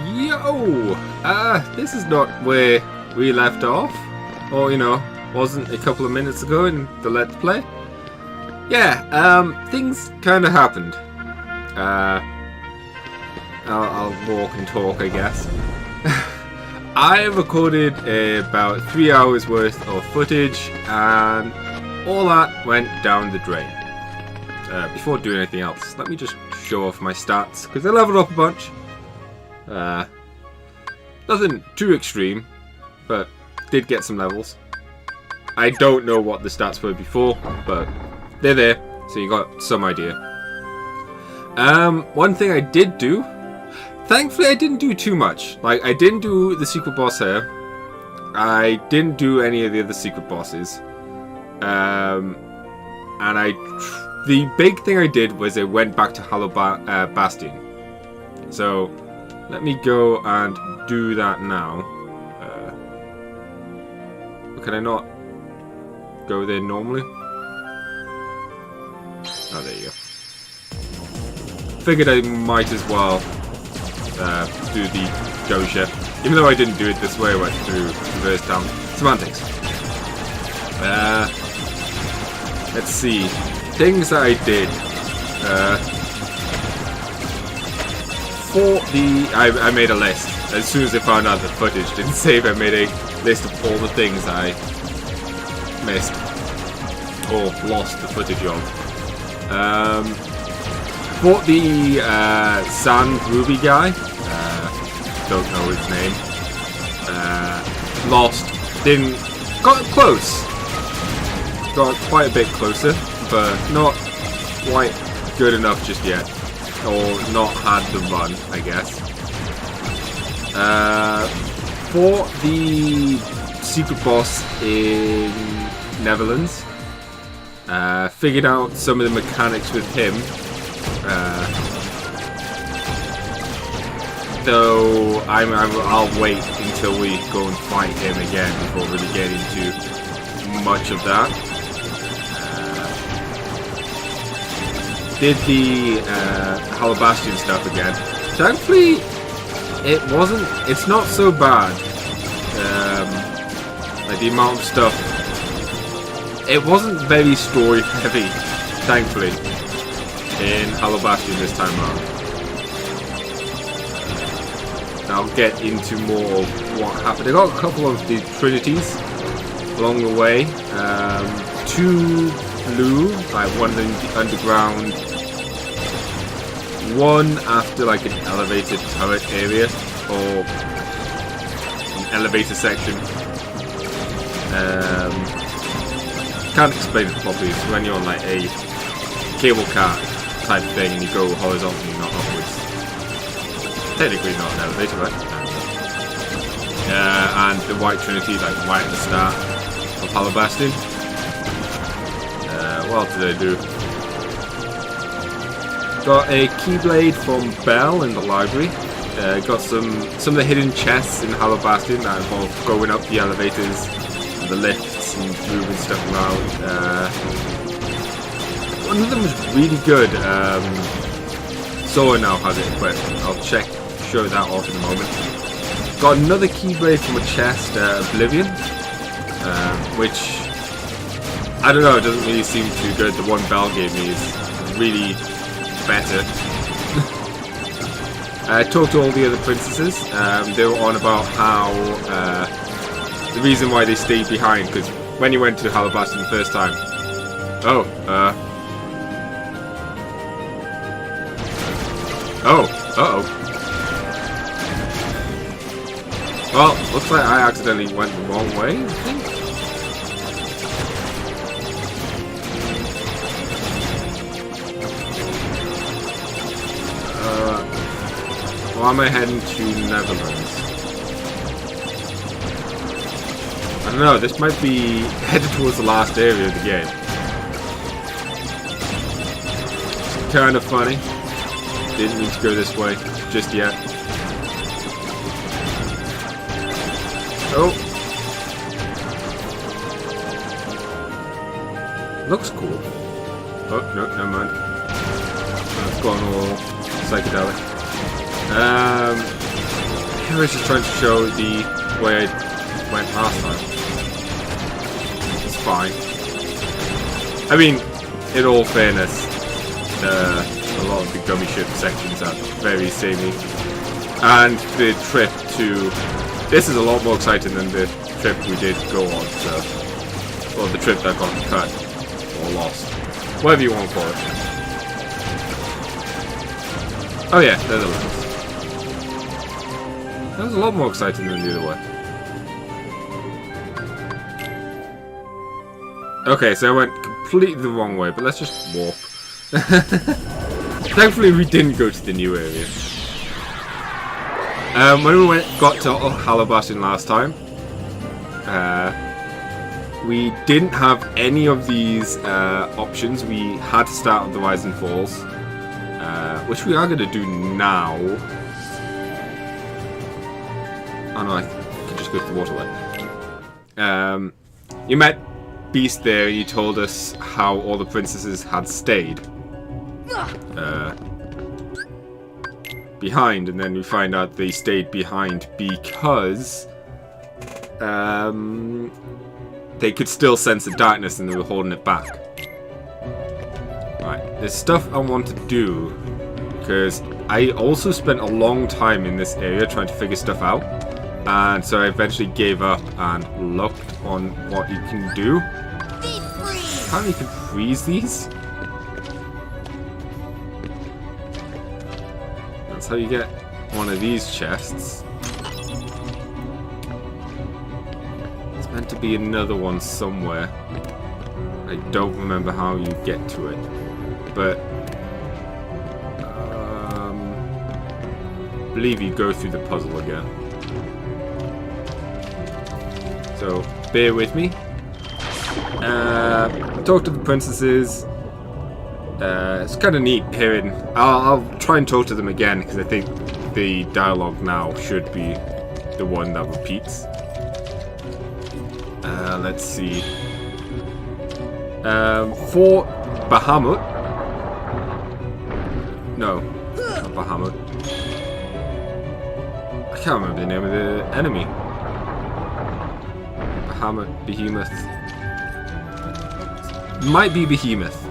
Yo! This is not where we left off. Or, wasn't a couple of minutes ago in the Let's Play. Yeah, things kind of happened. I'll walk and talk, I guess. I recorded about 3 hours worth of footage, and all that went down the drain. Before doing anything else, let me just show off my stats, because I leveled up a bunch. Nothing too extreme, but did get some levels. I don't know what the stats were before, but they're there, so you got some idea. One thing I did do, thankfully I didn't do too much. Like, I didn't do the secret boss here. I didn't do any of the other secret bosses. And the big thing I did was I went back to Hollow Bastion. So, let me go and do that now. Can I not go there normally? Oh, there you go. Figured I might as well do the Doja. Even though I didn't do it this way, I went through reverse town. Semantics. Let's see. Things that I did. I made a list. As soon as I found out the footage didn't save, I made a list of all the things I missed or lost the footage of. Fought the Sand Ruby guy. Don't know his name. Lost. Got close. Got quite a bit closer, but not quite good enough just yet. Or not had the run, I guess. Fought the secret boss in Netherlands. Figured out some of the mechanics with him. Though I'll wait until we go and fight him again before really getting into much of that. Did the Hollow Bastion stuff again. Thankfully, it's not so bad. Like the amount of stuff, it wasn't very story heavy, thankfully, in Hollow Bastion this time around. I'll get into more of what happened. I got a couple of the Trinities along the way. 2 blue, like one in the underground, one after like an elevated turret area or an elevator section. Can't explain it properly. It's when you're on like a cable car type thing and you go horizontally, not upwards. Technically not an elevator, right? And the White Trinity, like right at the start of Hollow Bastion. What else did I do? Got a Keyblade from Belle in the library. Got some of the hidden chests in Hollow Bastion that involve going up the elevators and the lifts and moving stuff around. One of them was really good. Sora now has it equipped. I'll show that off in a moment. Got another Keyblade from a chest, Oblivion, which I don't know, it doesn't really seem too good. The one Belle gave me is really better. I talked to all the other princesses. They were on about how the reason why they stayed behind, because when you went to Hollow Bastion the first time, well, looks like I accidentally went the wrong way, I think. Why am I heading to Netherlands? I don't know, this might be headed towards the last area of the game. It's kind of funny. Didn't mean to go this way just yet. Oh. Looks cool. Oh, no, never mind. It's gone all psychedelic. I was just trying to show the way it went last time. It's fine. I mean, in all fairness, a lot of the gummy ship sections are very samey. And the trip to... This is a lot more exciting than the trip we did go on, so... Or the trip that got cut. Or lost. Whatever you want to call it. Oh yeah, there's a lens. That was a lot more exciting than the other way. Okay, so I went completely the wrong way, but let's just warp. Thankfully we didn't go to the new area. When we got to Halabashin last time, we didn't have any of these options. We had to start with the Rise and Falls, which we are going to do now. Oh no, I can just go to the waterway. You met Beast there, and you told us how all the princesses had stayed behind, and then we find out they stayed behind because they could still sense the darkness and they were holding it back. Right, there's stuff I want to do because I also spent a long time in this area trying to figure stuff out, and so I eventually gave up and looked on what you can do. Apparently you can freeze these. That's how you get one of these chests. There's meant to be another one somewhere. I don't remember how you get to it, but I believe you go through the puzzle again. So bear with me. Talk to the princesses. It's kind of neat hearing. I'll try and talk to them again because I think the dialogue now should be the one that repeats. Let's see. For Bahamut. No, not Bahamut. I can't remember the name of the enemy. Bahamut, Behemoth. Might be Behemoth.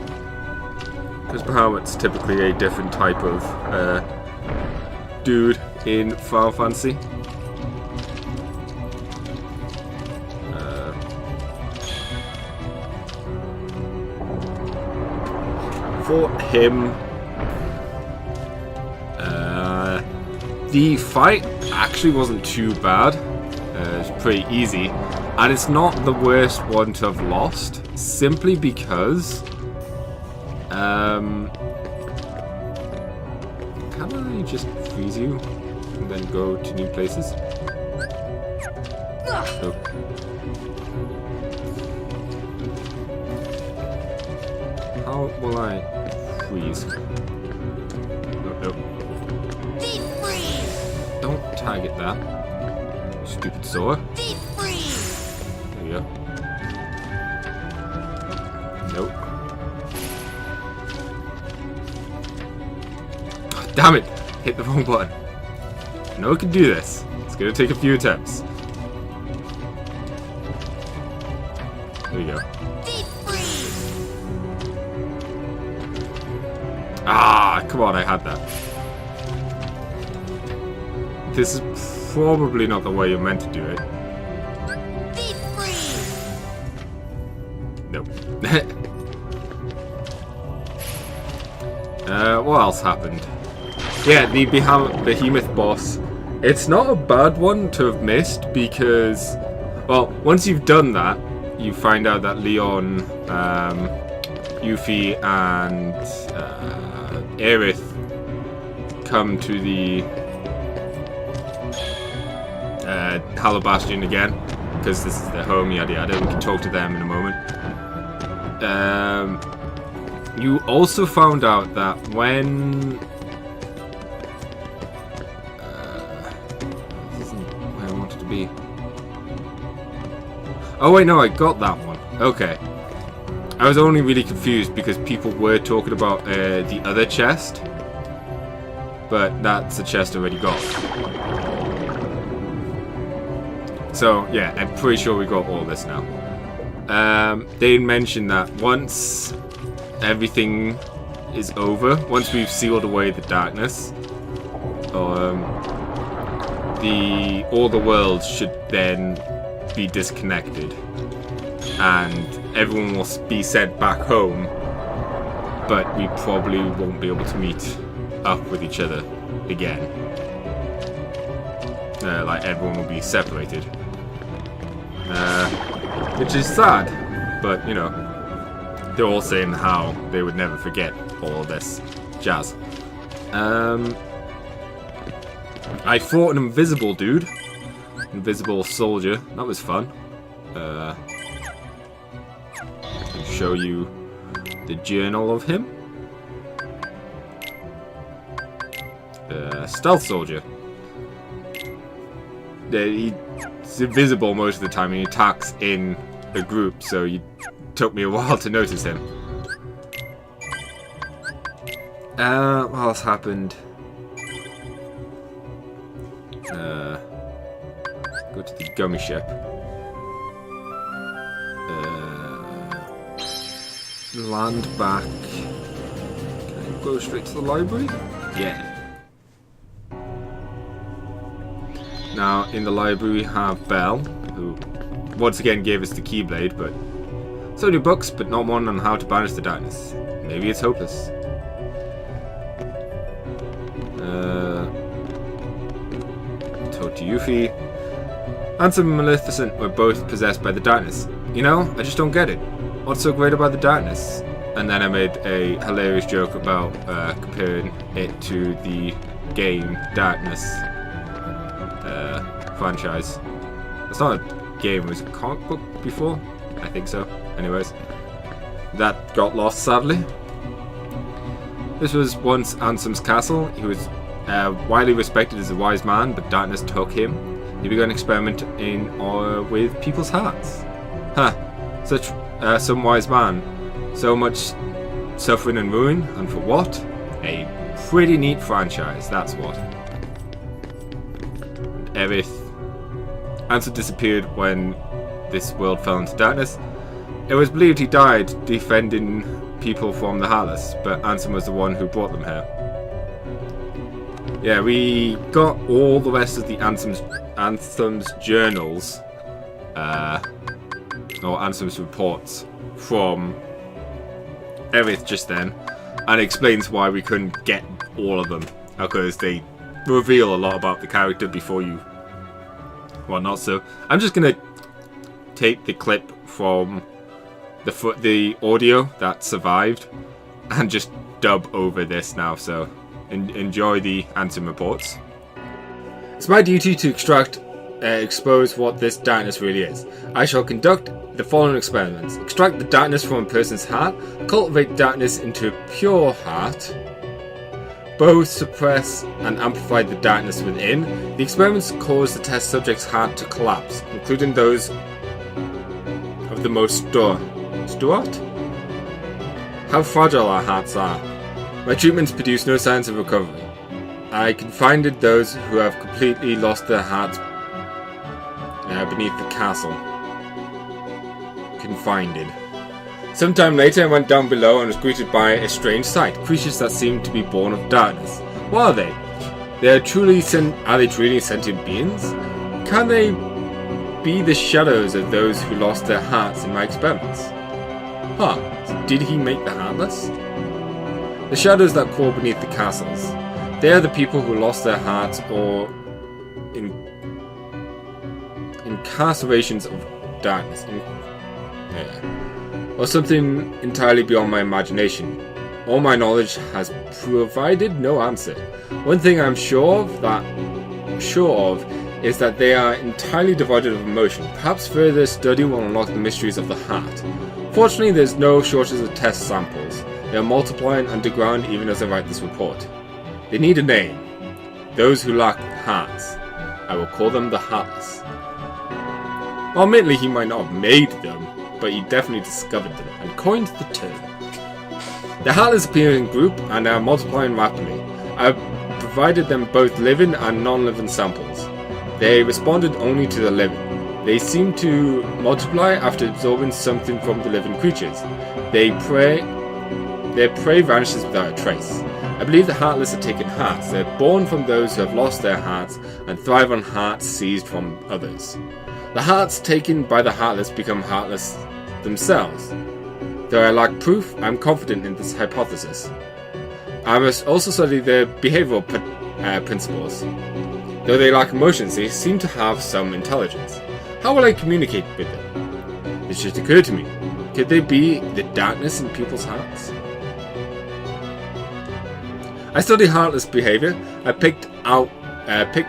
Because Bahamut's typically a different type of dude in Final Fantasy. For him, the fight actually wasn't too bad. It's pretty easy. And it's not the worst one to have lost, simply because can I just freeze you and then go to new places? Nope. How will I freeze? Nope. Deep freeze. Don't target that, stupid Zora. Deep freeze. There you go. Nope. Oh, damn it! Hit the wrong button. I know I can do this. It's gonna take a few attempts. There you go. Deep freeze. Ah, come on, I had that. This is probably not the way you're meant to do it. Deep freeze. Nope. What else happened? Yeah, the Behemoth boss. It's not a bad one to have missed because, well, once you've done that, you find out that Leon, Yuffie, and Aerith come to the Halabastion again because this is their home, yada yada. We can talk to them in a moment. You also found out that when this isn't where I wanted to be. Oh wait, no, I got that one. Okay. I was only really confused because people were talking about the other chest, but that's a chest already got. So yeah, I'm pretty sure we got all this now. They mentioned that once everything is over, once we've sealed away the darkness, all the worlds should then be disconnected, and everyone will be sent back home. But we probably won't be able to meet up with each other again. Like everyone will be separated, which is sad. But you know, they're all saying how they would never forget all of this jazz. I fought an invisible dude, invisible soldier. That was fun. I can show you the journal of him. Stealth soldier. He's invisible most of the time and he attacks in a group, so it took me a while to notice him. What else happened? Go to the gummy ship. Land back. Can I go straight to the library? Yeah. Now, in the library we have Belle, who once again gave us the Keyblade, but so many books, but not one on how to banish the darkness. Maybe it's hopeless. Told to Yuffie. Ansem and Maleficent were both possessed by the darkness. You know, I just don't get it. What's so great about the darkness? And then I made a hilarious joke about comparing it to the game Darkness franchise. It's not a game, it was a comic book before? I think so. Anyways, that got lost sadly. This was once Ansem's castle. He was widely respected as a wise man, but darkness took him. He began experimenting with people's hearts. Huh. Such some wise man. So much suffering and ruin, and for what? A pretty neat franchise, that's what. Aerith. Ansem disappeared when this world fell into darkness. It was believed he died defending people from the Heartless, but Ansem was the one who brought them here. Yeah, we got all the rest of the Ansem's journals, or Ansem's reports from Aerith just then, and it explains why we couldn't get all of them, because they reveal a lot about the character before you whatnot. So I'm just gonna take the clip from the audio that survived and just dub over this now, so enjoy the Ansem reports. It's my duty to expose what this darkness really is. I shall conduct the following experiments. Extract the darkness from a person's heart, cultivate darkness into a pure heart, both suppress and amplify the darkness within. The experiments cause the test subject's heart to collapse, including those of the most Stuart? How fragile our hearts are. My treatments produce no signs of recovery. I confined those who have completely lost their hearts beneath the castle. Confined. Sometime later I went down below and was greeted by a strange sight. Creatures that seemed to be born of darkness. What are they? Are they truly sentient beings? Can they be the shadows of those who lost their hearts in my experiments? Huh, did he make the Heartless? The shadows that crawl beneath the castles. They are the people who lost their hearts or incarcerations of darkness. Or something entirely beyond my imagination. All my knowledge has provided no answer. One thing I'm sure of is that they are entirely devoid of emotion. Perhaps further study will unlock the mysteries of the heart. Fortunately, there's no shortage of test samples. They are multiplying underground even as I write this report. They need a name. Those who lack hearts. I will call them the Heartless. Well, admittedly, he might not have made them, but he definitely discovered them and coined the term. The Heartless appear in group and are multiplying rapidly. I provided them both living and non-living samples. They responded only to the living. They seem to multiply after absorbing something from the living creatures. Their prey vanishes without a trace. I believe the Heartless are taken hearts. They're born from those who have lost their hearts and thrive on hearts seized from others. The hearts taken by the Heartless become heartless themselves. Though I lack proof, I am confident in this hypothesis. I must also study their behavioral principles. Though they lack emotions, they seem to have some intelligence. How will I communicate with them? It just occurred to me. Could they be the darkness in people's hearts? I study Heartless behavior. I picked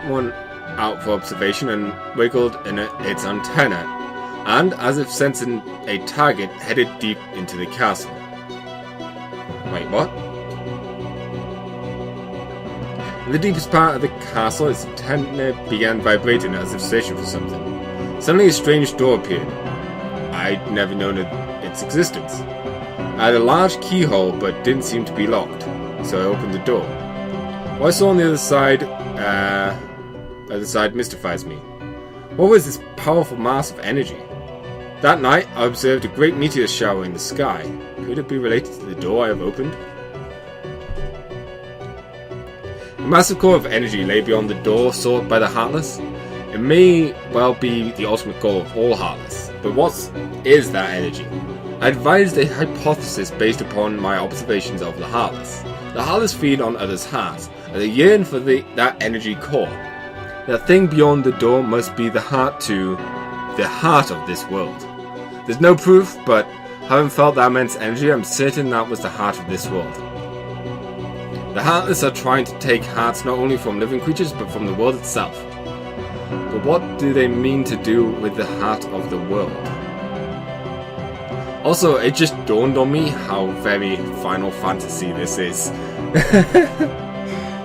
one out for observation and wiggled in its antenna, and, as if sensing a target, headed deep into the castle. Wait, what? In the deepest part of the castle, its antenna began vibrating as if searching for something. Suddenly a strange door appeared. I'd never known its existence. I had a large keyhole, but didn't seem to be locked, so I opened the door. What I saw on the other side mystifies me. What was this powerful mass of energy? That night, I observed a great meteor shower in the sky. Could it be related to the door I have opened? A massive core of energy lay beyond the door sought by the Heartless. It may well be the ultimate goal of all Heartless, but what is that energy? I advised a hypothesis based upon my observations of the Heartless. The Heartless feed on others' hearts, and they yearn for that energy core. That thing beyond the door must be the heart of this world. There's no proof, but having felt that immense energy, I'm certain that was the heart of this world. The Heartless are trying to take hearts not only from living creatures, but from the world itself. But what do they mean to do with the heart of the world? Also, it just dawned on me how very Final Fantasy this is.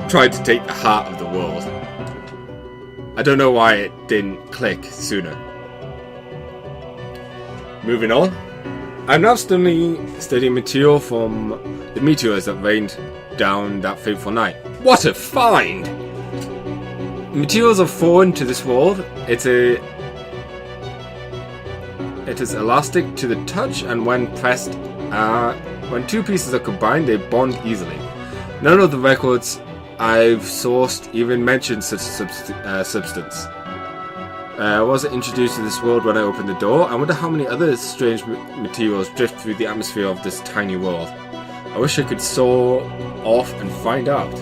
Trying to take the heart of the world. I don't know why it didn't click sooner. Moving on. I'm now studying material from the meteors that rained down that fateful night. What a find! Materials are foreign to this world. It is elastic to the touch, and when pressed, when two pieces are combined, they bond easily. None of the records I've sourced even mention such substance. Was it introduced to this world when I opened the door? I wonder how many other strange materials drift through the atmosphere of this tiny world. I wish I could soar off and find out.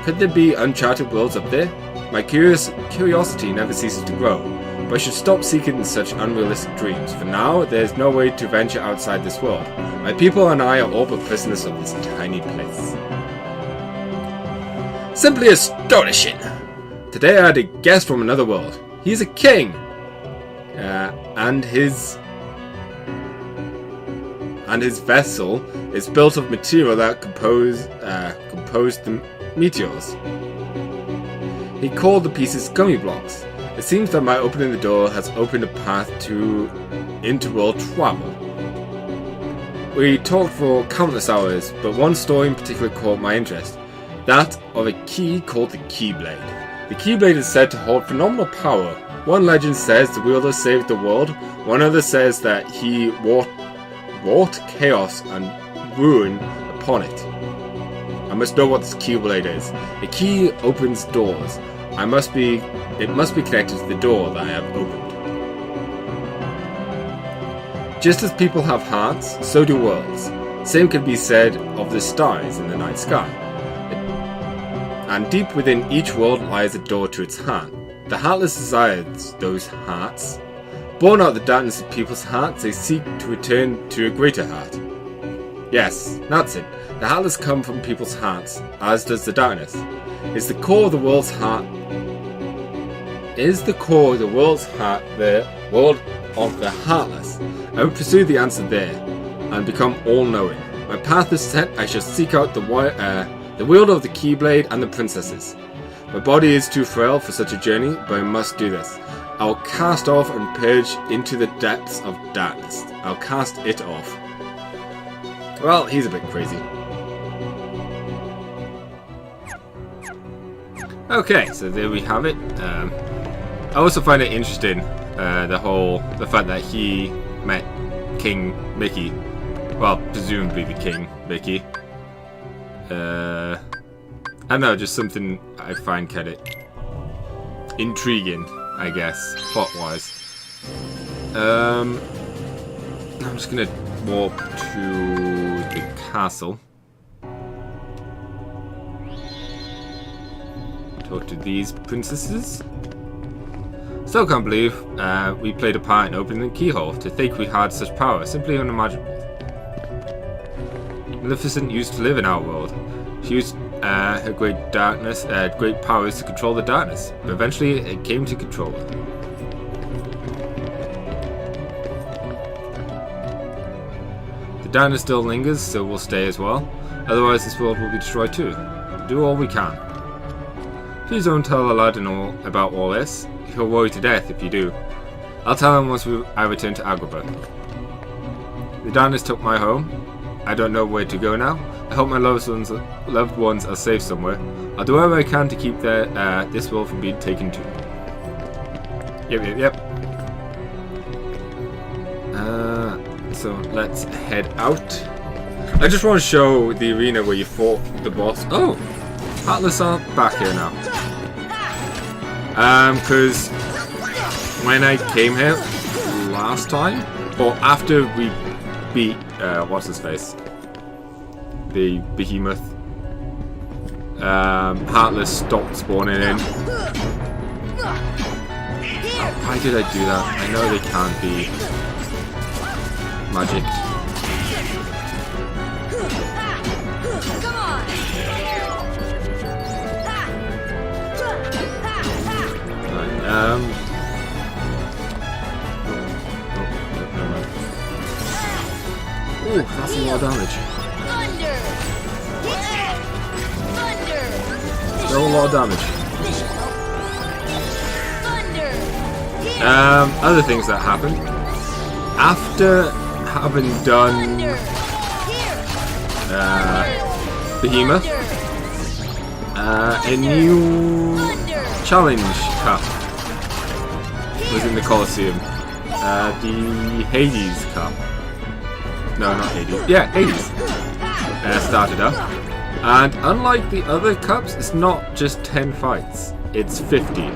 Could there be uncharted worlds up there? My curiosity never ceases to grow, but I should stop seeking such unrealistic dreams. For now, there is no way to venture outside this world. My people and I are all but prisoners of this tiny place. Simply astonishing! Today I had a guest from another world. He's a king! And his vessel is built of material that composed the meteors. He called the pieces gummy blocks. It seems that my opening the door has opened a path to interworld travel. We talked for countless hours, but one story in particular caught my interest. That of a key called the Keyblade. The Keyblade is said to hold phenomenal power. One legend says the wielder saved the world, one other says that he wrought chaos and ruin upon it. I must know what this Keyblade is. A key opens doors. It must be connected to the door that I have opened. Just as people have hearts, so do worlds. Same could be said of the stars in the night sky. And deep within each world lies a door to its heart. The Heartless desires those hearts. Born out of the darkness of people's hearts, they seek to return to a greater heart. Yes, that's it. The Heartless come from people's hearts, as does the darkness. Is the core of the world's heart the world of the Heartless? I will pursue the answer there, and become all-knowing. My path is set. I shall seek out the wielder of the Keyblade and the princesses. My body is too frail for such a journey, but I must do this. I will cast off and purge into the depths of darkness. I'll cast it off. Well, he's a bit crazy. Okay, so there we have it. I also find it interesting, the fact that he met King Mickey. Well, presumably the King Mickey. I don't know, just something I find kind of intriguing, I guess, plot-wise. I'm just gonna walk to the castle. Talk to these princesses. Still can't believe we played a part in opening the keyhole. To think we had such power, simply unimaginable. Maleficent used to live in our world. She used her great powers to control the darkness, but eventually it came to control her. The darkness still lingers, so we'll stay as well. Otherwise this world will be destroyed too. Do all we can. Please don't tell Aladdin about all this. He'll worry to death if you do. I'll tell him once I return to Agrabah. The darkness took my home. I don't know where to go now. I hope my loved ones are safe somewhere. I'll do whatever I can to keep this world from being taken too. Yep. So let's head out. I just want to show the arena where you fought the boss. Oh! Heartless are back here now. Because when I came here last time, or after we beat, what's his face? The behemoth. Heartless stopped spawning in. Why did I do that? I know they can't be magic. Oh, that's a lot of damage. Still a lot of damage. Other things that happen. After having done Behemoth, a new challenge cup was in the Colosseum. The Hades Cup. No, not Hades. Yeah, Hades. Started up. And unlike the other cups, it's not just 10 fights. It's 50.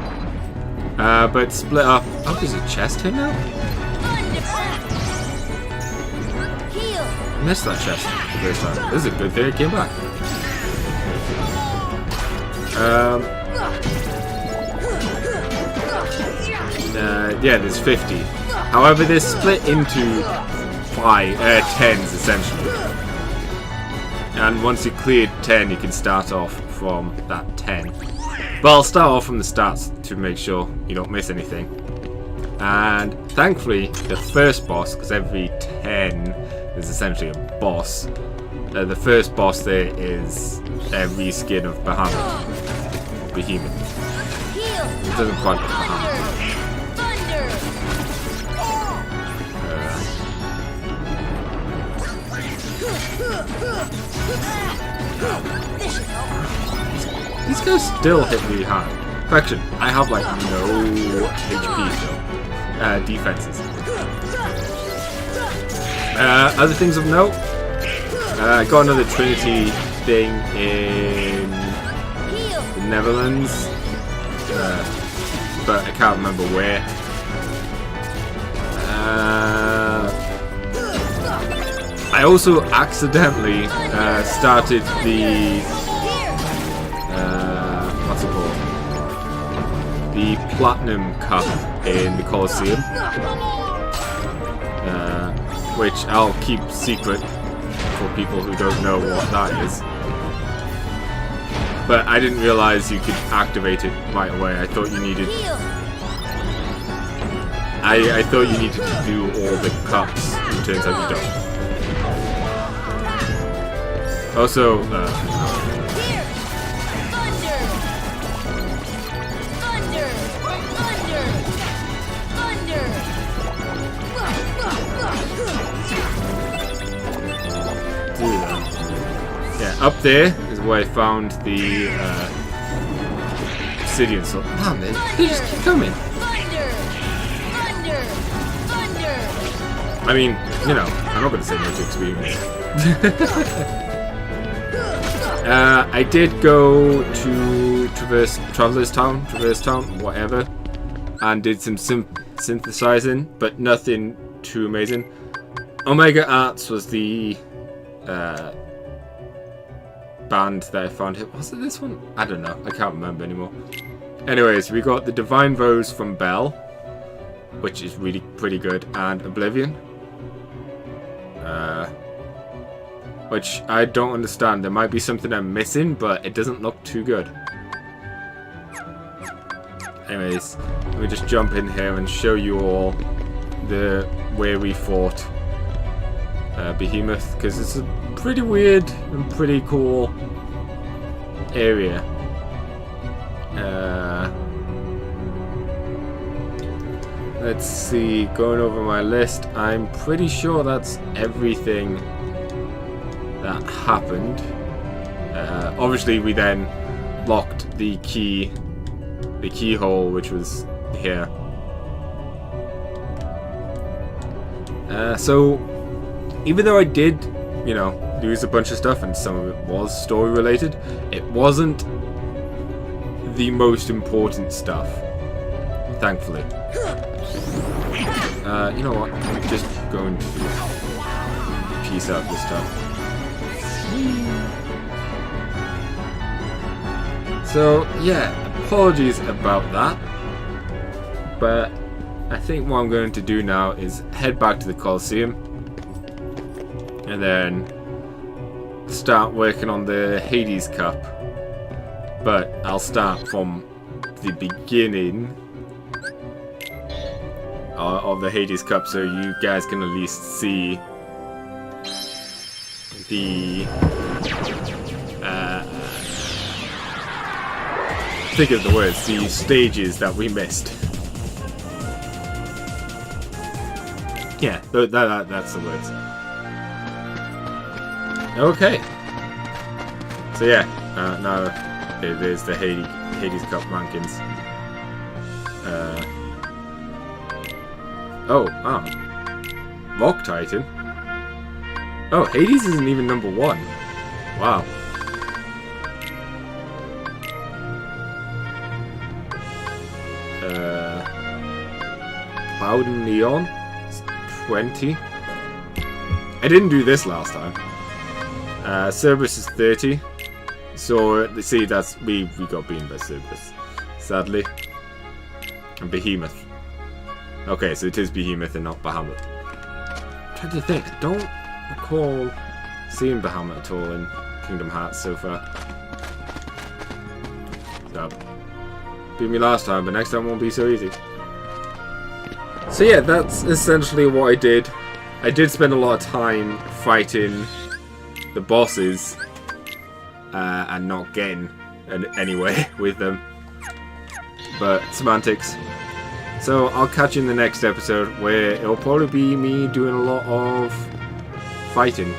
But split up. Oh, there's a chest here now? I missed that chest the first time. This is a good thing it came back. Yeah, there's 50. However, they're split into 10s essentially. And once you cleared 10, you can start off from that 10. But I'll start off from the starts to make sure you don't miss anything. And thankfully, the first boss, because every 10 is essentially a boss. The first boss there is a reskin of Behemoth. It doesn't quite look Bahamut. These guys still hit really hard. Correction, I have like no HP still. Defenses. Other things of note. I got another Trinity thing in the Netherlands. But I can't remember where. I also accidentally started the what's it called? The Platinum Cup in the Colosseum, which I'll keep secret for people who don't know what that is. But I didn't realize you could activate it right away. I thought you needed. I thought you needed to do all the cups. It turns out you don't. Also, yeah, up there is where I found the obsidian sword. Oh man, they just keep coming. I mean, you know, I'm not going to say no to experience. I did go to Traverse Town, whatever, and did some synthesizing, but nothing too amazing. Omega Arts was the band that I found here. Was it this one? I don't know. I can't remember anymore. Anyways, we got the Divine Rose from Bell, which is really pretty good, and Oblivion. Which I don't understand. There might be something I'm missing, but it doesn't look too good. Anyways, let me just jump in here and show you all the way we fought Behemoth, because it's a pretty weird and pretty cool area. Let's see, going over my list, I'm pretty sure that's everything that happened. Obviously we then locked the keyhole, which was here. So even though I did, you know, lose a bunch of stuff and some of it was story related, it wasn't the most important stuff, thankfully. You know what, I'm just going to piece out this stuff. So yeah, apologies about that, but I think what I'm going to do now is head back to the Colosseum and then start working on the Hades Cup, but I'll start from the beginning of the Hades Cup so you guys can at least see the think of the words, the stages that we missed. Yeah, that's the words. Okay. So yeah, now there's the Hades Cup rankings. Rock Titan. Oh, Hades isn't even number 1. Wow. Cloud and Neon. It's 20. I didn't do this last time. Cerberus is 30. So see, that's we got beaten by Cerberus, sadly. And Behemoth. Okay, so it is Behemoth and not Bahamut. I'm trying to think. I don't recall seeing Bahamut at all in Kingdom Hearts so far. So, beat me last time, but next time won't be so easy. So yeah, that's essentially what I did. I did spend a lot of time fighting the bosses and not getting anywhere with them. But semantics. So I'll catch you in the next episode where it'll probably be me doing a lot of fighting.